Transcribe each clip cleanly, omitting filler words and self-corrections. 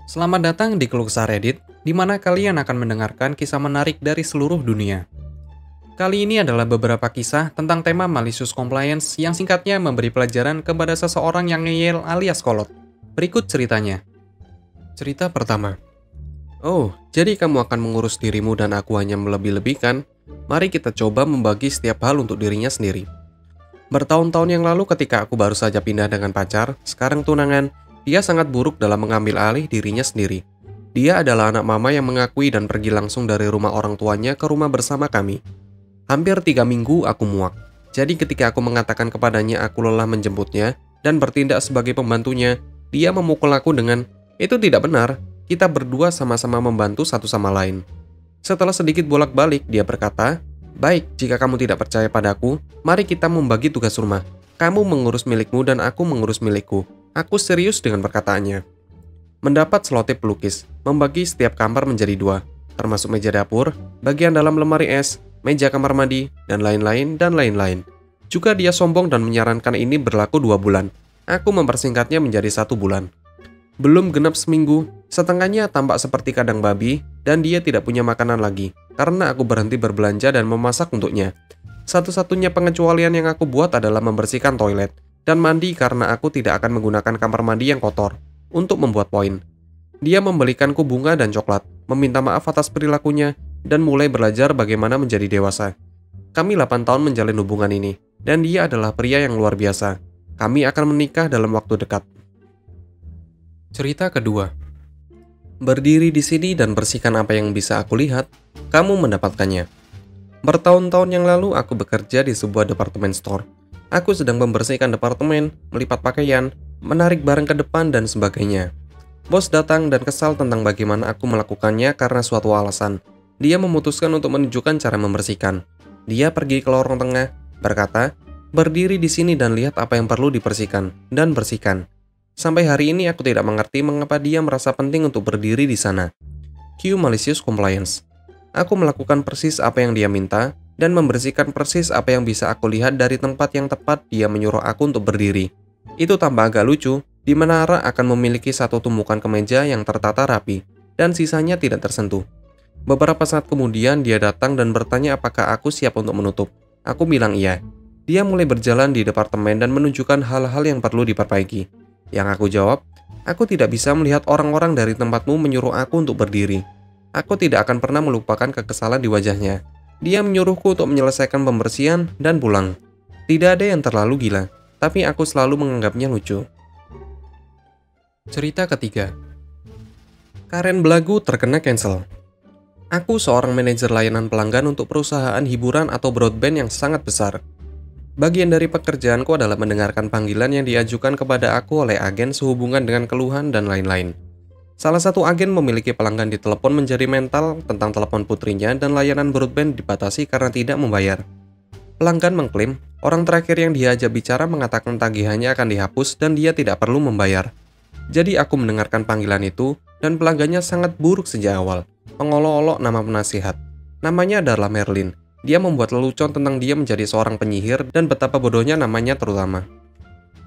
Selamat datang di Keluh Kesah Reddit, di mana kalian akan mendengarkan kisah menarik dari seluruh dunia. Kali ini adalah beberapa kisah tentang tema malicious compliance yang singkatnya memberi pelajaran kepada seseorang yang ngeyel alias kolot. Berikut ceritanya. Cerita pertama. Oh, jadi kamu akan mengurus dirimu dan aku hanya melebih-lebihkan? Mari kita coba membagi setiap hal untuk dirinya sendiri. Bertahun-tahun yang lalu ketika aku baru saja pindah dengan pacar, sekarang tunangan, dia sangat buruk dalam mengambil alih dirinya sendiri. Dia adalah anak mama yang mengakui dan pergi langsung dari rumah orang tuanya ke rumah bersama kami. Hampir 3 minggu aku muak. Jadi ketika aku mengatakan kepadanya aku lelah menjemputnya dan bertindak sebagai pembantunya, dia memukul aku dengan, "Itu tidak benar, kita berdua sama-sama membantu satu sama lain." Setelah sedikit bolak-balik, dia berkata, "Baik, jika kamu tidak percaya padaku, mari kita membagi tugas rumah. Kamu mengurus milikmu dan aku mengurus milikku." Aku serius dengan perkataannya. Mendapat selotip pelukis, membagi setiap kamar menjadi 2, termasuk meja dapur, bagian dalam lemari es, meja kamar mandi, dan lain-lain. Juga dia sombong dan menyarankan ini berlaku 2 bulan. Aku mempersingkatnya menjadi 1 bulan. Belum genap seminggu, setengahnya tampak seperti kandang babi, dan dia tidak punya makanan lagi, karena aku berhenti berbelanja dan memasak untuknya. Satu-satunya pengecualian yang aku buat adalah membersihkan toilet, dan mandi karena aku tidak akan menggunakan kamar mandi yang kotor, untuk membuat poin. Dia membelikanku bunga dan coklat, meminta maaf atas perilakunya, dan mulai belajar bagaimana menjadi dewasa. Kami 8 tahun menjalin hubungan ini, dan dia adalah pria yang luar biasa. Kami akan menikah dalam waktu dekat. Cerita kedua. Berdiri di sini dan bersihkan apa yang bisa aku lihat, kamu mendapatkannya. Bertahun-tahun yang lalu aku bekerja di sebuah department store. Aku sedang membersihkan departemen, melipat pakaian, menarik barang ke depan, dan sebagainya. Bos datang dan kesal tentang bagaimana aku melakukannya karena suatu alasan. Dia memutuskan untuk menunjukkan cara membersihkan. Dia pergi ke lorong tengah, berkata, "Berdiri di sini dan lihat apa yang perlu dibersihkan, dan bersihkan." Sampai hari ini aku tidak mengerti mengapa dia merasa penting untuk berdiri di sana. Cue malicious compliance. Aku melakukan persis apa yang dia minta, dan membersihkan persis apa yang bisa aku lihat dari tempat yang tepat dia menyuruh aku untuk berdiri. Itu tambah agak lucu, di mana Ra akan memiliki satu tumpukan kemeja yang tertata rapi, dan sisanya tidak tersentuh. Beberapa saat kemudian dia datang dan bertanya apakah aku siap untuk menutup. Aku bilang iya. Dia mulai berjalan di departemen dan menunjukkan hal-hal yang perlu diperbaiki. Yang aku jawab, "Aku tidak bisa melihat orang-orang dari tempatmu menyuruh aku untuk berdiri." Aku tidak akan pernah melupakan kekesalan di wajahnya. Dia menyuruhku untuk menyelesaikan pembersihan dan pulang. Tidak ada yang terlalu gila, tapi aku selalu menganggapnya lucu. Cerita ketiga. Karen belagu terkena cancel. Aku seorang manajer layanan pelanggan untuk perusahaan hiburan atau broadband yang sangat besar. Bagian dari pekerjaanku adalah mendengarkan panggilan yang diajukan kepada aku oleh agen sehubungan dengan keluhan dan lain-lain. Salah satu agen memiliki pelanggan di telepon menjadi mental tentang telepon putrinya dan layanan broadband dibatasi karena tidak membayar. Pelanggan mengklaim, orang terakhir yang diajak bicara mengatakan tagihannya akan dihapus dan dia tidak perlu membayar. Jadi aku mendengarkan panggilan itu, dan pelanggannya sangat buruk sejak awal, mengolok-olok nama penasihat. Namanya adalah Merlin. Dia membuat lelucon tentang dia menjadi seorang penyihir dan betapa bodohnya namanya terutama.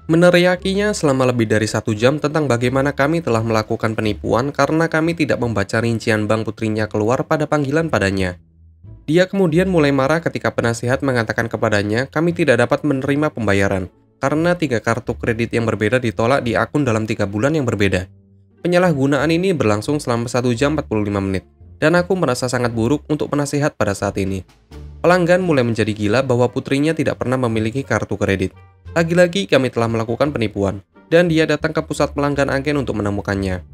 Meneriakinya selama lebih dari 1 jam tentang bagaimana kami telah melakukan penipuan karena kami tidak membaca rincian bank putrinya keluar pada panggilan padanya. Dia kemudian mulai marah ketika penasihat mengatakan kepadanya kami tidak dapat menerima pembayaran karena 3 kartu kredit yang berbeda ditolak di akun dalam 3 bulan yang berbeda. Penyalahgunaan ini berlangsung selama 1 jam 45 menit, dan aku merasa sangat buruk untuk penasihat pada saat ini. Pelanggan mulai menjadi gila bahwa putrinya tidak pernah memiliki kartu kredit. Lagi-lagi kami telah melakukan penipuan, dan dia datang ke pusat pelanggan agen untuk menemukannya.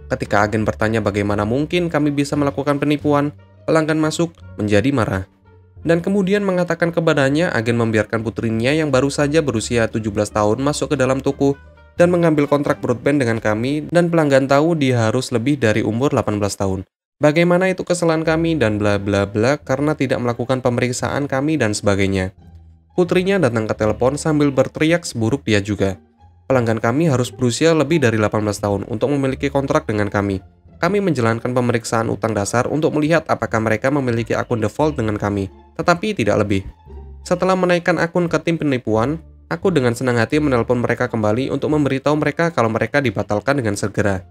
Ketika agen bertanya bagaimana mungkin kami bisa melakukan penipuan, pelanggan masuk menjadi marah. Dan kemudian mengatakan kepadanya agen membiarkan putrinya yang baru saja berusia 17 tahun masuk ke dalam toko dan mengambil kontrak broadband dengan kami, dan pelanggan tahu dia harus lebih dari umur 18 tahun. Bagaimana itu kesalahan kami dan bla bla bla karena tidak melakukan pemeriksaan kami dan sebagainya. Putrinya datang ke telepon sambil berteriak seburuk dia juga. Pelanggan kami harus berusia lebih dari 18 tahun untuk memiliki kontrak dengan kami. Kami menjalankan pemeriksaan utang dasar untuk melihat apakah mereka memiliki akun default dengan kami, tetapi tidak lebih. Setelah menaikkan akun ke tim penipuan, aku dengan senang hati menelpon mereka kembali untuk memberitahu mereka kalau mereka dibatalkan dengan segera.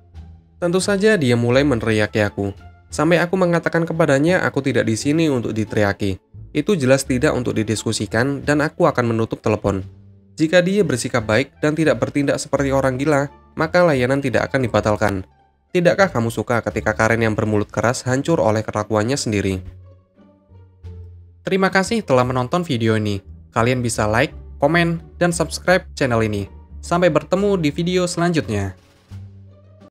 Tentu saja dia mulai meneriaki aku. Sampai aku mengatakan kepadanya aku tidak di sini untuk diteriaki. Itu jelas tidak untuk didiskusikan dan aku akan menutup telepon. Jika dia bersikap baik dan tidak bertindak seperti orang gila, maka layanan tidak akan dibatalkan. Tidakkah kamu suka ketika Karen yang bermulut keras hancur oleh kelakuannya sendiri? Terima kasih telah menonton video ini. Kalian bisa like, komen, dan subscribe channel ini. Sampai bertemu di video selanjutnya.